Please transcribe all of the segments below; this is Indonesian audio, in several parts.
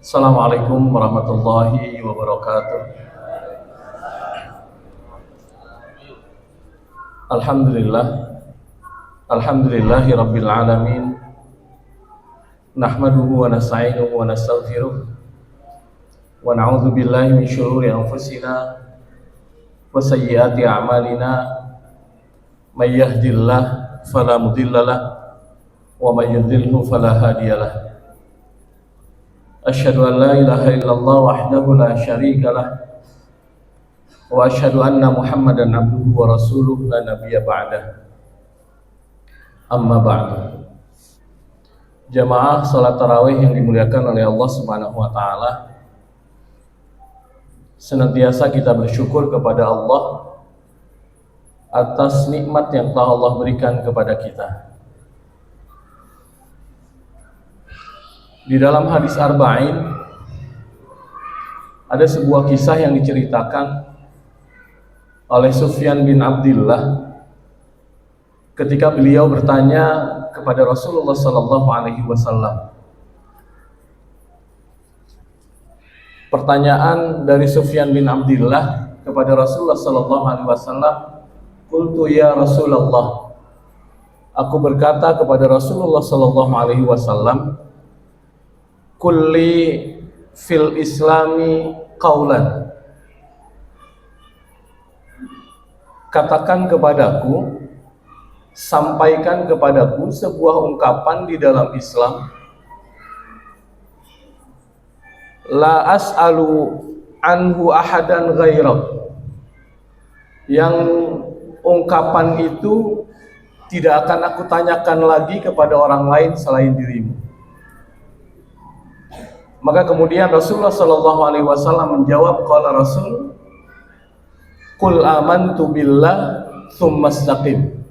Assalamualaikum warahmatullahi wabarakatuh. Alhamdulillah, alhamdulillahi rabbil alamin. Nahmaduhu wa nasta'inuhu wa nastaghfiruh wa na'udzu billahi min syururi anfusina wa sayyiati a'malina. May yahdihillahu fala mudhillalah wa may yudhlilhu fala hadiyalah. Asyhadu an la ilaha illallah wahdahu la syarikalah wa asyhadu anna Muhammadan abduhu wa rasuluh la nabiyya ba'dah. Amma ba'du. Jamaah salat tarawih yang dimuliakan oleh Allah Subhanahu wa taala, senantiasa kita bersyukur kepada Allah atas nikmat yang telah Allah berikan kepada kita. Di dalam hadis Arba'in ada sebuah kisah yang diceritakan oleh Sufyan bin Abdullah ketika beliau bertanya kepada Rasulullah SAW. Pertanyaan dari Sufyan bin Abdullah kepada Rasulullah SAW, "Qultu ya Rasulullah," aku berkata kepada Rasulullah SAW, "Kulli fil islami qaulan," katakan kepadaku, sampaikan kepadaku sebuah ungkapan di dalam Islam, la as'alu anhu ahadan ghairak, yang ungkapan itu tidak akan aku tanyakan lagi kepada orang lain selain dirimu. Maka kemudian Rasulullah SAW menjawab, qala Rasul, qul amantu billah tsumma istaqim,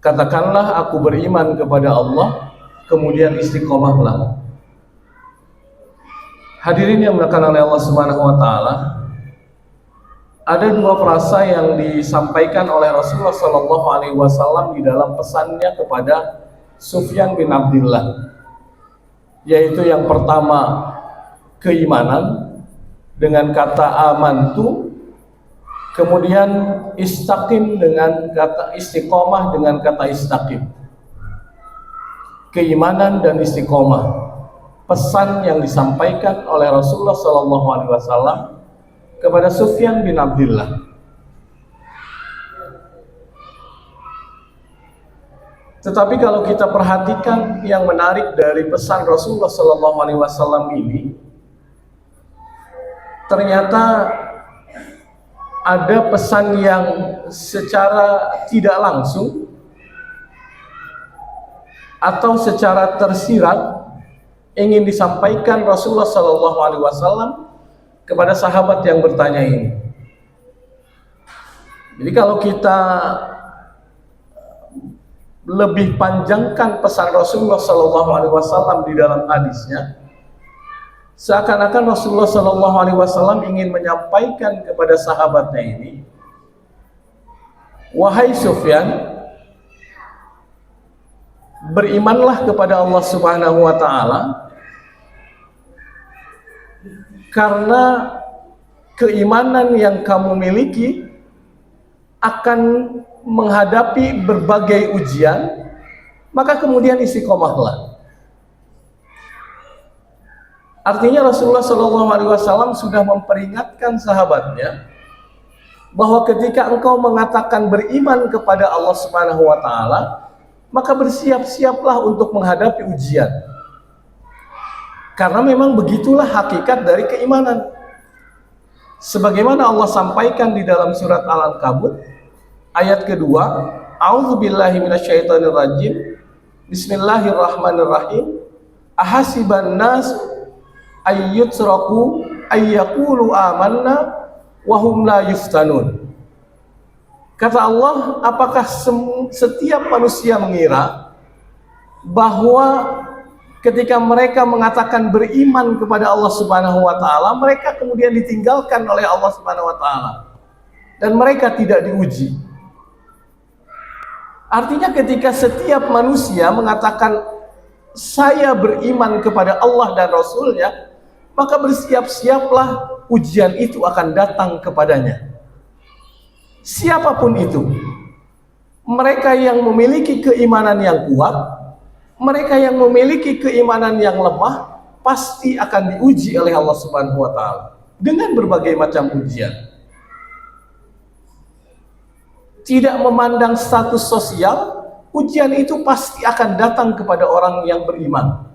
katakanlah aku beriman kepada Allah, kemudian istiqomahlah. Hadirin yang dimuliakan oleh Allah Subhanahu wa taala, ada dua frasa yang disampaikan oleh Rasulullah SAW di dalam pesannya kepada Sufyan bin Abdullah, yaitu yang pertama keimanan dengan kata amantu, kemudian istaqim dengan kata istiqomah dengan kata istaqim. Keimanan dan istiqomah, pesan yang disampaikan oleh Rasulullah SAW kepada Sufyan bin Abdullah. Tetapi kalau kita perhatikan yang menarik dari pesan Rasulullah SAW ini, ternyata ada pesan yang secara tidak langsung atau secara tersirat ingin disampaikan Rasulullah SAW kepada sahabat yang bertanya ini. Jadi kalau kita lebih panjangkan pesan Rasulullah SAW di dalam hadisnya, seakan-akan Rasulullah SAW ingin menyampaikan kepada sahabatnya ini, wahai Sufyan, berimanlah kepada Allah Subhanahu wa taala, karena keimanan yang kamu miliki akan menghadapi berbagai ujian, maka kemudian istiqomahlah. Artinya Rasulullah SAW sudah memperingatkan sahabatnya bahwa ketika engkau mengatakan beriman kepada Allah Subhanahu wa taala, maka bersiap-siaplah untuk menghadapi ujian. Karena memang begitulah hakikat dari keimanan. Sebagaimana Allah sampaikan di dalam surat Al-Ankabut ayat kedua, a'udzubillahi minasyaitonirrajim, bismillahirrahmanirrahim, ahasiban nas ayyutraku ayyaqulu amanna wa hum la yuftanun. Kata Allah, apakah setiap manusia mengira bahwa ketika mereka mengatakan beriman kepada Allah Subhanahu wa taala, mereka kemudian ditinggalkan oleh Allah Subhanahu wa taala dan mereka tidak diuji? Artinya ketika setiap manusia mengatakan saya beriman kepada Allah dan Rasulnya, maka bersiap-siaplah ujian itu akan datang kepadanya. Siapapun itu, mereka yang memiliki keimanan yang kuat, mereka yang memiliki keimanan yang lemah, pasti akan diuji oleh Allah Subhanahu wa Ta'ala dengan berbagai macam ujian. Tidak memandang status sosial, ujian itu pasti akan datang kepada orang yang beriman.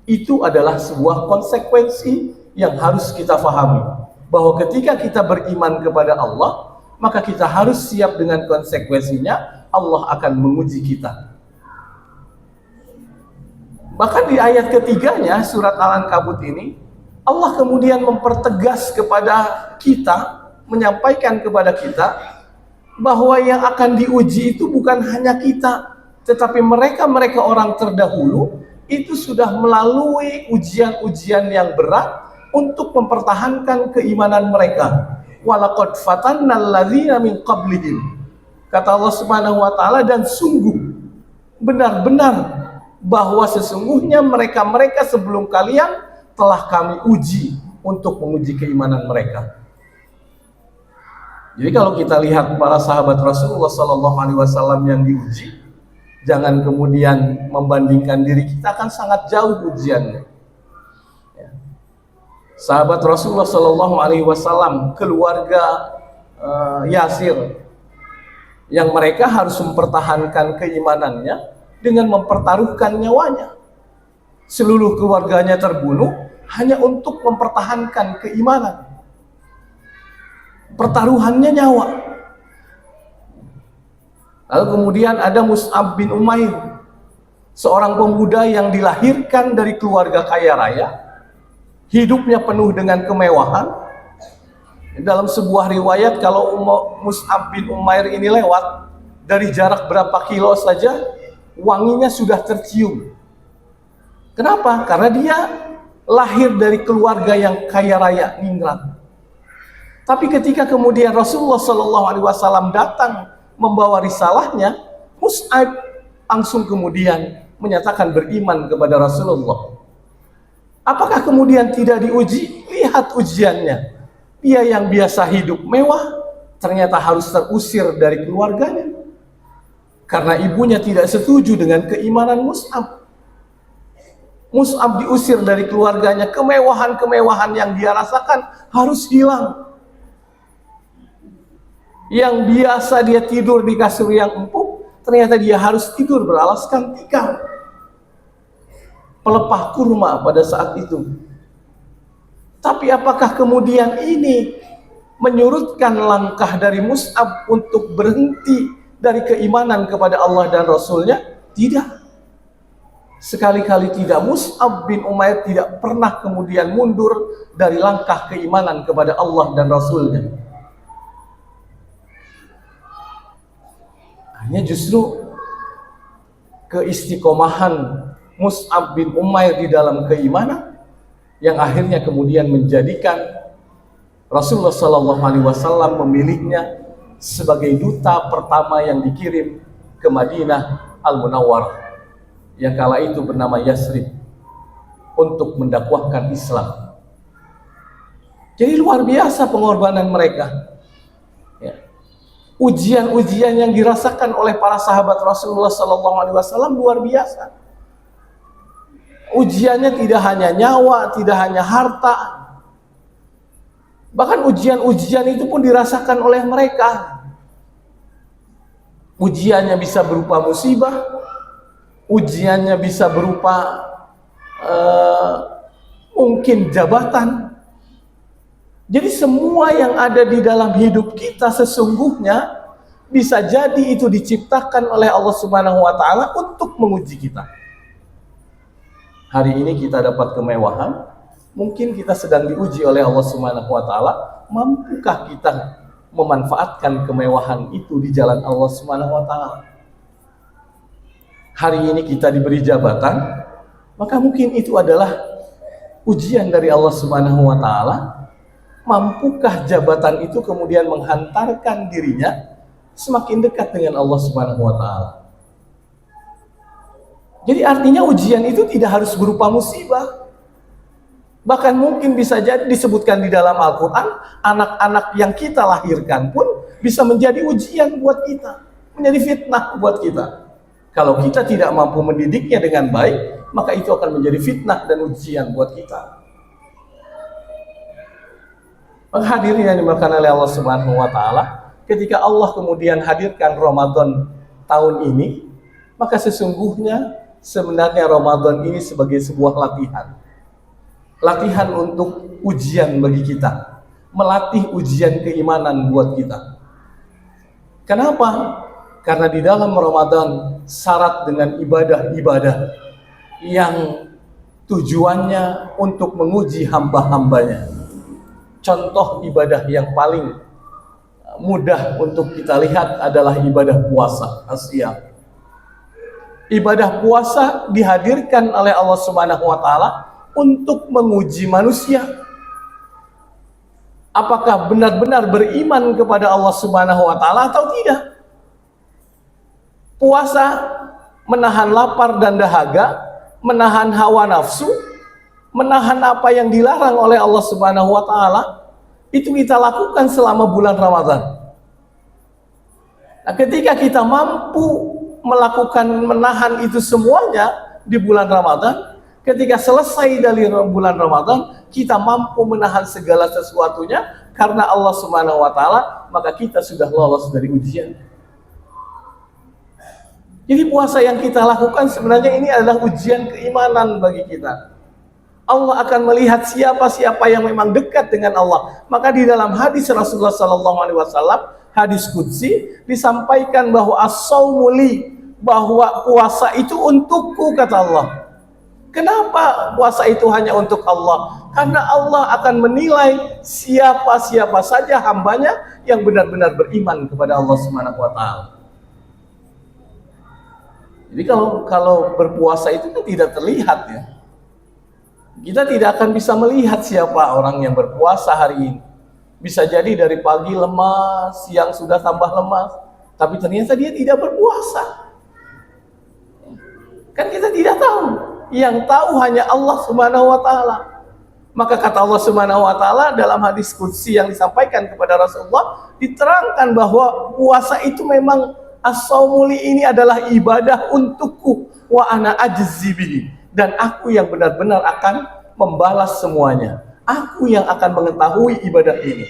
Itu adalah sebuah konsekuensi yang harus kita fahami, bahwa ketika kita beriman kepada Allah, maka kita harus siap dengan konsekuensinya. Allah akan menguji kita. Bahkan di ayat ketiganya surat Al-Ankabut ini, Allah kemudian mempertegas kepada kita, menyampaikan kepada kita bahwa yang akan diuji itu bukan hanya kita, tetapi mereka orang terdahulu itu sudah melalui ujian-ujian yang berat untuk mempertahankan keimanan mereka. Walaqad fatannal ladzina min qablihim, kata Allah Subhanahu wa Ta'ala, dan sungguh benar-benar bahwa sesungguhnya mereka sebelum kalian telah kami uji untuk menguji keimanan mereka. Jadi kalau kita lihat para sahabat Rasulullah SAW yang diuji, jangan kemudian membandingkan diri kita, akan sangat jauh ujiannya. Sahabat Rasulullah SAW, keluarga Yasir, yang mereka harus mempertahankan keimanannya dengan mempertaruhkan nyawanya. Seluruh keluarganya terbunuh hanya untuk mempertahankan keimanan. Pertaruhannya nyawa. Lalu kemudian ada Mus'ab bin Umair, seorang pemuda yang dilahirkan dari keluarga kaya raya, hidupnya penuh dengan kemewahan. Dalam sebuah riwayat, kalau Mus'ab bin Umair ini lewat, dari jarak berapa kilo saja, wanginya sudah tercium. Kenapa? Karena dia lahir dari keluarga yang kaya raya, ningrat. Tapi ketika kemudian Rasulullah SAW datang membawa risalahnya, Mus'ab langsung kemudian menyatakan beriman kepada Rasulullah. Apakah kemudian tidak diuji? Lihat ujiannya. Dia yang biasa hidup mewah, ternyata harus terusir dari keluarganya karena ibunya tidak setuju dengan keimanan Mus'ab. Mus'ab diusir dari keluarganya, kemewahan-kemewahan yang dia rasakan harus hilang. Yang biasa dia tidur di kasur yang empuk, ternyata dia harus tidur beralaskan tikar, pelepah kurma pada saat itu. Tapi apakah kemudian ini menyurutkan langkah dari Mus'ab untuk berhenti dari keimanan kepada Allah dan Rasulnya? Tidak. Sekali-kali tidak. Mus'ab bin Umair tidak pernah kemudian mundur dari langkah keimanan kepada Allah dan Rasulnya. Hanya justru keistiqomahan Mus'ab bin Umair di dalam keimanan yang akhirnya kemudian menjadikan Rasulullah SAW memilihnya sebagai duta pertama yang dikirim ke Madinah Al-Munawwarah, yang kala itu bernama Yasrib, untuk mendakwahkan Islam. Jadi luar biasa pengorbanan mereka. Ujian-ujian yang dirasakan oleh para sahabat Rasulullah SAW luar biasa. Ujiannya tidak hanya nyawa, tidak hanya harta, bahkan ujian-ujian itu pun dirasakan oleh mereka. Ujiannya bisa berupa musibah, ujiannya bisa berupa mungkin jabatan. Jadi semua yang ada di dalam hidup kita sesungguhnya bisa jadi itu diciptakan oleh Allah Subhanahu wa Ta'ala untuk menguji kita. Hari ini kita dapat kemewahan, mungkin kita sedang diuji oleh Allah Subhanahu wa Ta'ala. Mampukah kita memanfaatkan kemewahan itu di jalan Allah Subhanahu wa Ta'ala? Hari ini kita diberi jabatan, maka mungkin itu adalah ujian dari Allah Subhanahu wa Ta'ala. Mampukah jabatan itu kemudian menghantarkan dirinya semakin dekat dengan Allah Subhanahu wa Ta'ala? Jadi artinya ujian itu tidak harus berupa musibah. Bahkan mungkin bisa jadi disebutkan di dalam Al-Quran, anak-anak yang kita lahirkan pun bisa menjadi ujian buat kita, menjadi fitnah buat kita. Kalau kita tidak mampu mendidiknya dengan baik, maka itu akan menjadi fitnah dan ujian buat kita. Hadirin yang dimuliakan oleh Allah Subhanahu wa taala, ketika Allah kemudian hadirkan Ramadan tahun ini, maka sesungguhnya sebenarnya Ramadan ini sebagai sebuah latihan. Latihan untuk ujian bagi kita, melatih ujian keimanan buat kita. Kenapa? Karena di dalam Ramadan syarat dengan ibadah-ibadah yang tujuannya untuk menguji hamba-hambanya. Contoh ibadah yang paling mudah untuk kita lihat adalah ibadah puasa, asyam. Ibadah puasa dihadirkan oleh Allah Subhanahu wa taala untuk menguji manusia. Apakah benar-benar beriman kepada Allah Subhanahu wa taala atau tidak? Puasa menahan lapar dan dahaga, menahan hawa nafsu, menahan apa yang dilarang oleh Allah Subhanahu wa taala, itu kita lakukan selama bulan Ramadan. Nah, ketika kita mampu melakukan menahan itu semuanya di bulan Ramadan, ketika selesai dari bulan Ramadan, kita mampu menahan segala sesuatunya karena Allah Subhanahu wa taala, maka kita sudah lolos dari ujian. Jadi puasa yang kita lakukan sebenarnya ini adalah ujian keimanan bagi kita. Allah akan melihat siapa-siapa yang memang dekat dengan Allah. Maka di dalam hadis Rasulullah SAW, hadis qudsi, disampaikan bahwa as-saumu li, bahwa puasa itu untukku, kata Allah. Kenapa puasa itu hanya untuk Allah? Karena Allah akan menilai siapa-siapa saja hambanya yang benar-benar beriman kepada Allah Subhanahu wa taala. Jadi kalau berpuasa itu kan tidak terlihat ya. Kita tidak akan bisa melihat siapa orang yang berpuasa hari ini. Bisa jadi dari pagi lemas, siang sudah tambah lemas, tapi ternyata dia tidak berpuasa. Kan kita tidak tahu. Yang tahu hanya Allah Subhanahu wa taala. Maka kata Allah Subhanahu wa taala dalam hadis qudsi yang disampaikan kepada Rasulullah, diterangkan bahwa puasa itu memang as-saumuli ini adalah ibadah untukku wa ana ajzi bihi, dan aku yang benar-benar akan membalas semuanya. Aku yang akan mengetahui ibadah ini.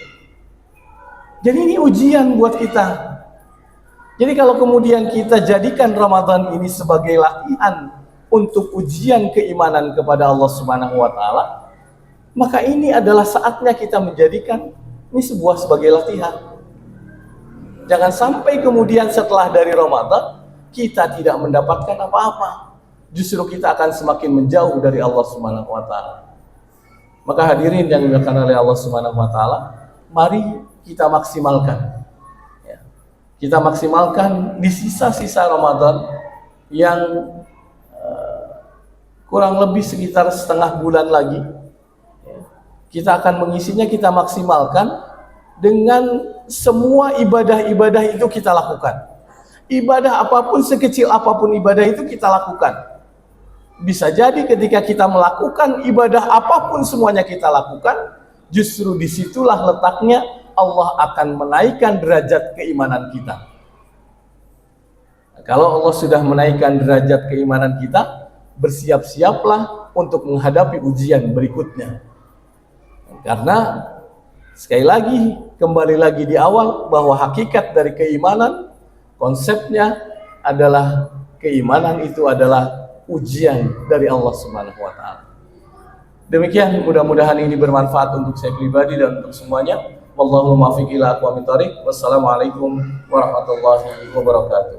Jadi ini ujian buat kita. Jadi kalau kemudian kita jadikan Ramadan ini sebagai latihan untuk ujian keimanan kepada Allah Subhanahu wa taala, maka ini adalah saatnya kita menjadikan ini sebagai latihan. Jangan sampai kemudian setelah dari Ramadan kita tidak mendapatkan apa-apa. Justru kita akan semakin menjauh dari Allah Subhanahu wa taala. Maka hadirin yang dimuliakan oleh Allah Subhanahu wa taala, mari kita maksimalkan. Ya. Kita maksimalkan di sisa-sisa Ramadan yang kurang lebih sekitar setengah bulan lagi. Ya. Kita akan mengisinya, kita maksimalkan dengan semua ibadah-ibadah itu kita lakukan. Ibadah apapun, sekecil apapun ibadah itu kita lakukan. Bisa jadi ketika kita melakukan ibadah apapun semuanya kita lakukan, justru disitulah letaknya Allah akan menaikkan derajat keimanan kita. Nah, kalau Allah sudah menaikkan derajat keimanan kita, bersiap-siaplah untuk menghadapi ujian berikutnya. Karena sekali lagi, kembali lagi di awal, bahwa hakikat dari keimanan, konsepnya adalah keimanan itu adalah ujian dari Allah Subhanahu wa taala. Demikian, mudah-mudahan ini bermanfaat untuk saya pribadi dan untuk semuanya. Wallahul muwaffiq ila aqwamit thoriq. Wassalamualaikum warahmatullahi wabarakatuh.